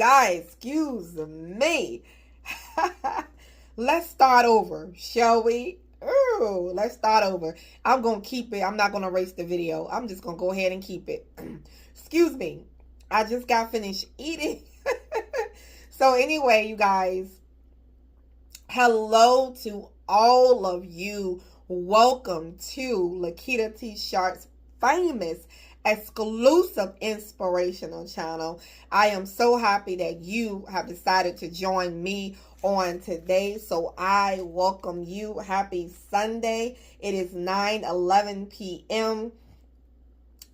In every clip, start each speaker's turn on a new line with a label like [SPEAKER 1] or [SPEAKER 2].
[SPEAKER 1] guys, excuse me. Let's start over, shall we? Ooh, let's start over. I'm going to keep it. I'm not going to erase the video. I'm just going to go ahead and keep it. Excuse me. I just got finished eating. So anyway, you guys, hello to all of you. Welcome to Lakitatsharpe's famous exclusive inspirational channel. I am so happy that you have decided to join me on today. So I welcome you. Happy Sunday. It is 9:11 p.m.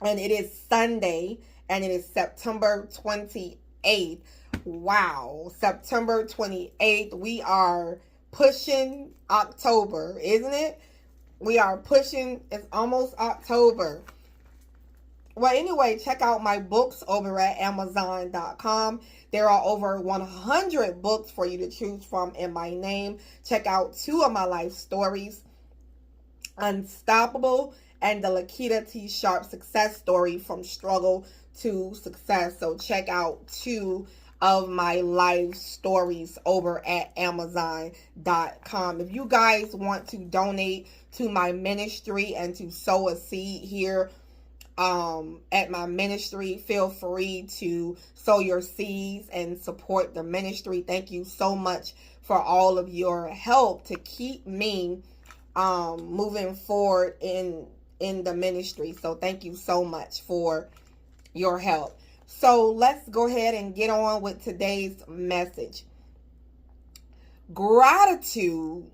[SPEAKER 1] and it is Sunday and it is September 28th. Wow, September 28th. We are pushing October, isn't it? We are pushing, it's almost October. Well, anyway, check out my books over at Amazon.com. There are over 100 books for you to choose from in my name. Check out 2 of my life stories, Unstoppable and the Lakitatsharpe success story from struggle to success. So check out 2 of my life stories over at Amazon.com. If you guys want to donate to my ministry and to sow a seed here at my ministry, feel free to sow your seeds and support the ministry. Thank you so much for all of your help to keep me moving forward in the ministry. So thank you so much for your help. So let's go ahead and get on with today's message. Gratitude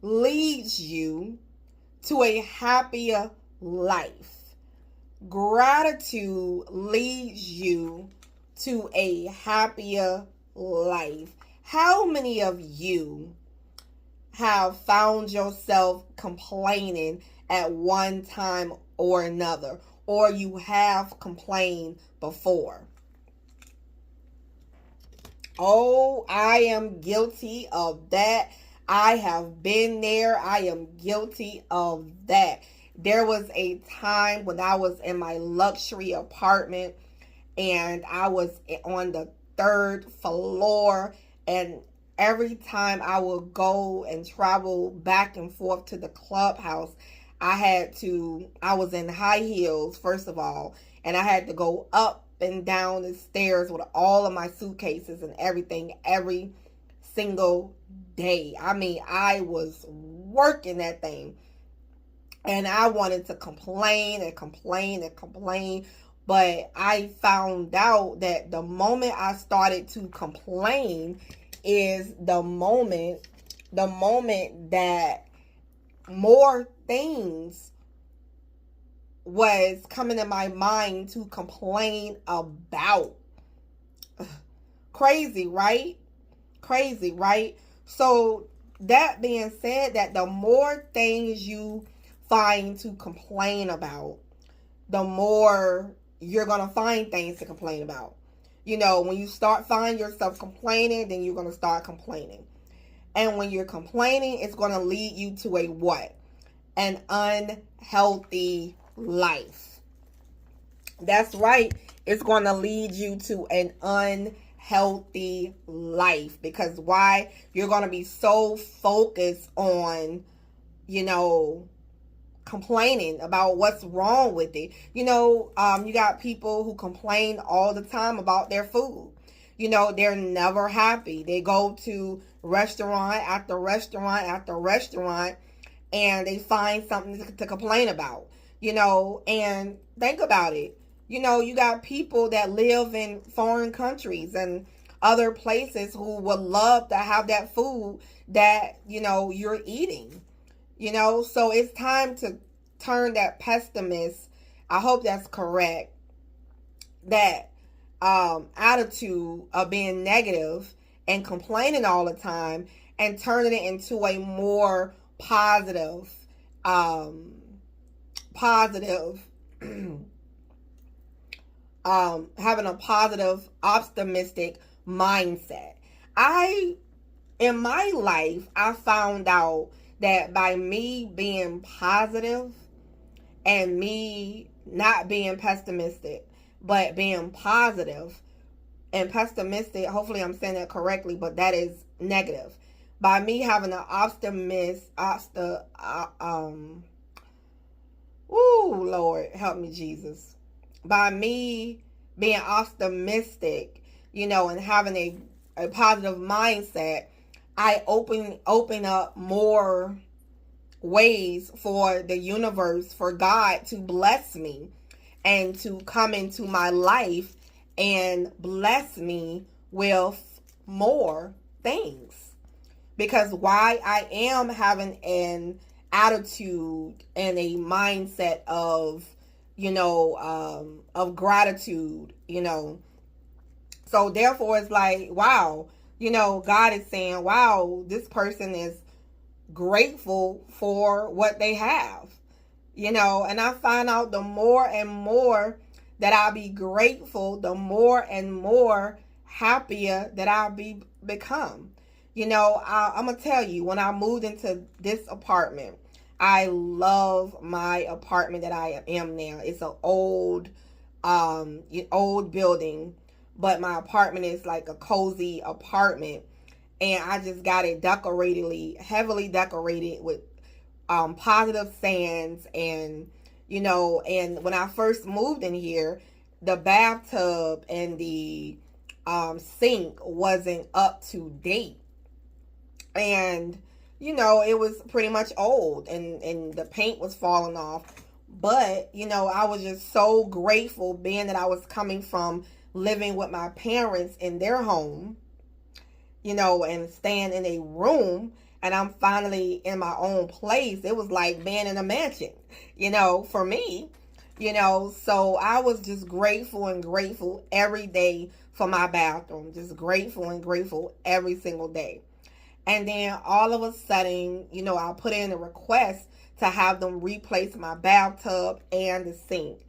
[SPEAKER 1] leads you to a happier life. Gratitude leads you to a happier life. How many of you have found yourself complaining at one time or another, or you have complained before? Oh, I am guilty of that. I have been there. I am guilty of that. There was a time when I was in my luxury apartment and I was on the 3rd floor, and every time I would go and travel back and forth to the clubhouse, I was in high heels, first of all, and I had to go up and down the stairs with all of my suitcases and everything every single day. I mean, I was working that thing. And I wanted to complain and complain and complain. But I found out that the moment I started to complain is the moment that more things was coming in my mind to complain about. Crazy, right? Crazy, right? So that being said, that the more things you find to complain about, the more you're going to find things to complain about. You know, when you start finding yourself complaining, then you're going to start complaining. And when you're complaining, it's going to lead you to a what? An unhealthy life. That's right. It's going to lead you to an unhealthy life. Because why? You're going to be so focused on, complaining about what's wrong with it. You got people who complain all the time about their food. They're never happy. They go to restaurant after restaurant after restaurant and they find something to complain about. And think about it. You got people that live in foreign countries and other places who would love to have that food that, you're eating. So it's time to turn that pessimist, I hope that's correct, that attitude of being negative and complaining all the time, and turning it into a more positive, having a positive, optimistic mindset. In my life, I found out that by me being positive and me not being pessimistic, but being positive And pessimistic, hopefully I'm saying that correctly, but that is negative. By me having an Lord, help me, Jesus. By me being optimistic, and having a positive mindset, I open up more ways for the universe, for God to bless me and to come into my life and bless me with more things. Because why I am having an attitude and a mindset of, of gratitude, So therefore it's like, wow, God is saying, wow, this person is grateful for what they have, and I find out the more and more that I'll be grateful, the more and more happier that I'll become. I'm gonna tell you, when I moved into this apartment, I love my apartment that I am now. It's an old building, but my apartment is like a cozy apartment, and I just got it heavily decorated with positive sands, and and when I first moved in here, the bathtub and the sink wasn't up to date, and it was pretty much old, and the paint was falling off. But I was just so grateful, being that I was coming from living with my parents in their home, and staying in a room, and I'm finally in my own place. It was like being in a mansion, for me, so I was just grateful and grateful every day for my bathroom, just grateful and grateful every single day. And then all of a sudden, I put in a request to have them replace my bathtub and the sink.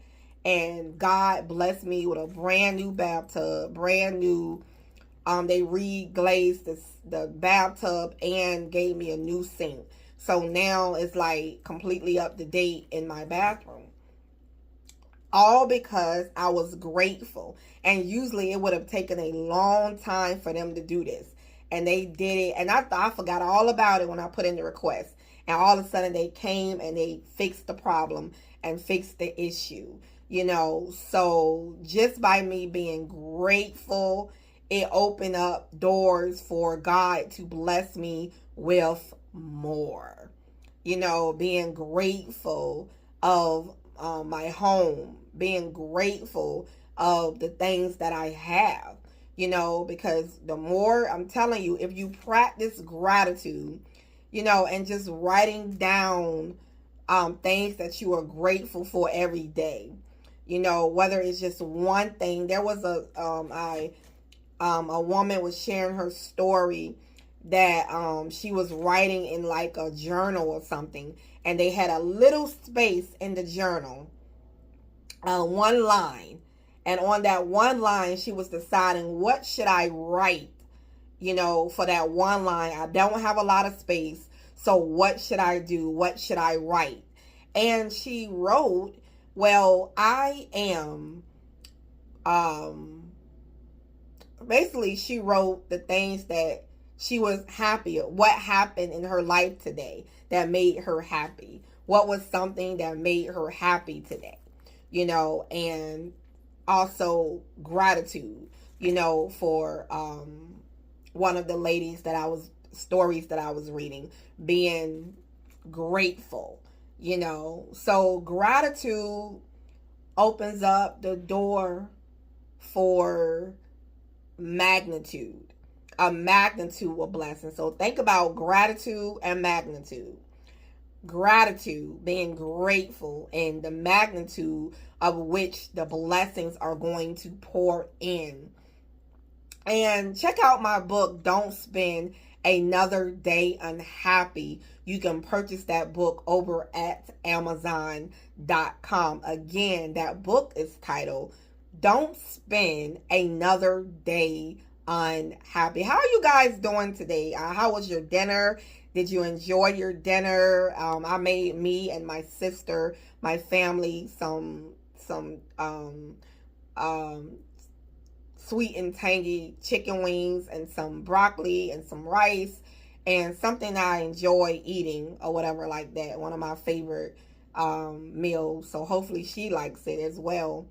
[SPEAKER 1] And God blessed me with a brand new bathtub, brand new. They reglazed the bathtub and gave me a new sink. So now it's like completely up to date in my bathroom. All because I was grateful. And usually it would have taken a long time for them to do this. And they did it. And I forgot all about it when I put in the request. And all of a sudden they came and they fixed the problem and fixed the issue. So just by me being grateful, it opened up doors for God to bless me with more. Being grateful of my home, being grateful of the things that I have, because the more, I'm telling you, if you practice gratitude, and just writing down things that you are grateful for every day, whether it's just one thing. There was a woman was sharing her story that she was writing in like a journal or something, and they had a little space in the journal, one line, and on that one line she was deciding, what should I write, for that one line. I don't have a lot of space, so what should I do? What should I write? And she wrote, well, I am basically she wrote the things that she was happy, what happened in her life today that made her happy, what was something that made her happy today, and also gratitude, for one of the ladies stories that I was reading, being grateful, so gratitude opens up the door for a magnitude of blessing. So think about gratitude and magnitude. Gratitude, being grateful, and the magnitude of which the blessings are going to pour in. And check out my book, Don't Spend Another Day Unhappy. You can purchase that book over at Amazon.com. Again, that book is titled Don't Spend Another Day Unhappy. How are you guys doing today? How was your dinner? Did you enjoy your dinner? I made me and my sister, my family, some sweet and tangy chicken wings and some broccoli and some rice and something I enjoy eating or whatever like that. One of my favorite meals. So hopefully she likes it as well.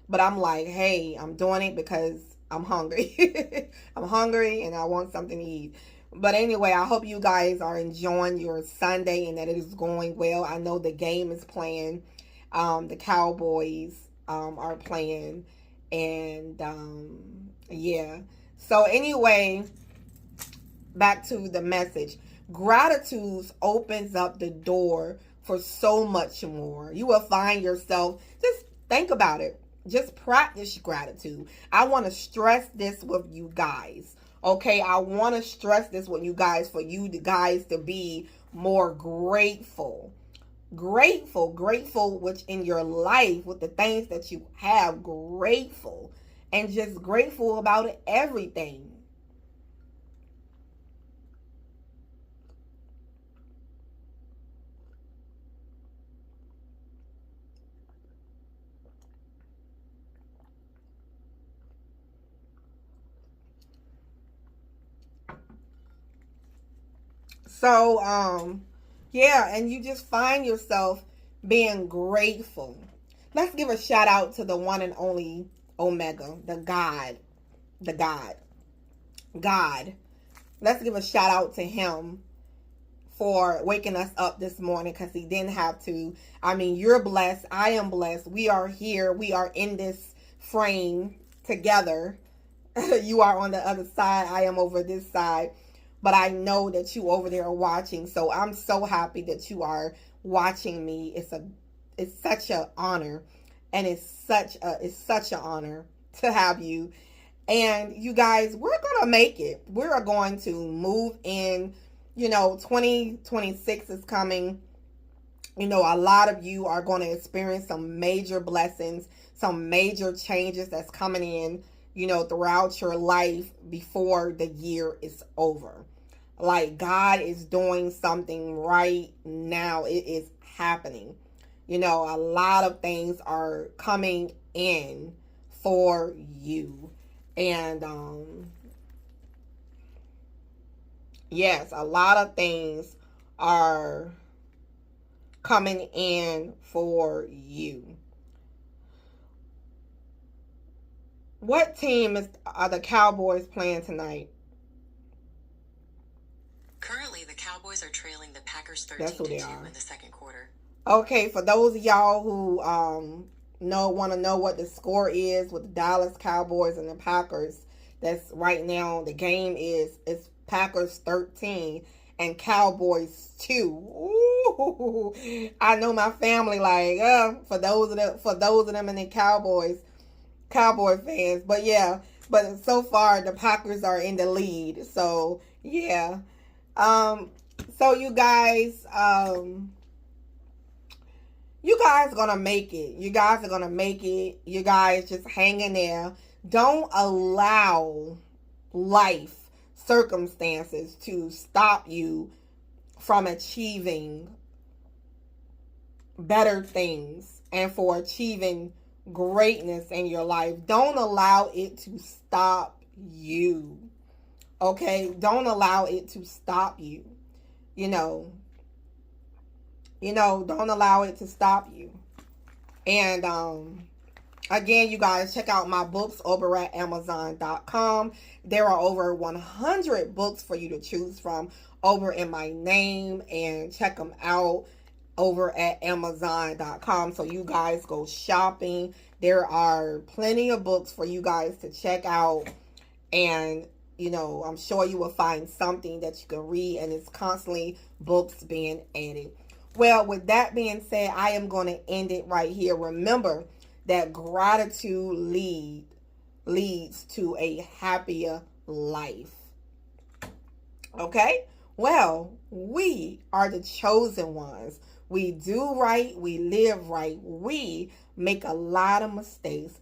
[SPEAKER 1] But I'm like, hey, I'm doing it because I'm hungry. I'm hungry and I want something to eat. But anyway, I hope you guys are enjoying your Sunday and that it is going well. I know the game is playing. The Cowboys are playing. And yeah. So anyway, back to the message. Gratitude opens up the door for so much more. You will find yourself, just think about it. Just practice gratitude. I want to stress this with you guys. Okay, I want to stress this with you guys for you guys to be more grateful. Grateful, which in your life, with the things that you have, grateful. And just grateful about everything. So, yeah, and you just find yourself being grateful. Let's give a shout out to the one and only Omega, the God. Let's give a shout out to him for waking us up this morning because he didn't have to. I mean, you're blessed. I am blessed. We are here. We are in this frame together. You are on the other side. I am over this side. But I know that you over there are watching. So I'm so happy that you are watching me. It's such an honor. And it's such an honor to have you. And you guys, we're going to make it. We're going to move in. 2026 is coming. A lot of you are going to experience some major blessings, some major changes that's coming in, throughout your life before the year is over. Like, God is doing something right now. It is happening. A lot of things are coming in for you. And, yes, a lot of things are coming in for you. What team are the Cowboys playing tonight?
[SPEAKER 2] Currently, the Cowboys are trailing the Packers 13-2 in the second quarter.
[SPEAKER 1] Okay, for those of y'all who want to know what the score is with the Dallas Cowboys and the Packers, that's right now the game it's Packers 13 and Cowboys 2. Ooh, I know my family for those of them and the Cowboy fans. But yeah, but so far the Packers are in the lead. So yeah. So you guys are gonna make it. You guys are gonna make it. You guys just hang in there. Don't allow life circumstances to stop you from achieving better things and for achieving greatness in your life. Don't allow it to stop you. Okay? Don't allow it to stop you. Don't allow it to stop you. And again, you guys, check out my books over at Amazon.com. There are over 100 books for you to choose from over in my name, and check them out over at Amazon.com. So you guys go shopping. There are plenty of books for you guys to check out, and I'm sure you will find something that you can read, and it's constantly books being added. Well, with that being said, I am going to end it right here. Remember that gratitude leads to a happier life. Okay? Well, we are the chosen ones. We do right. We live right. We make a lot of mistakes,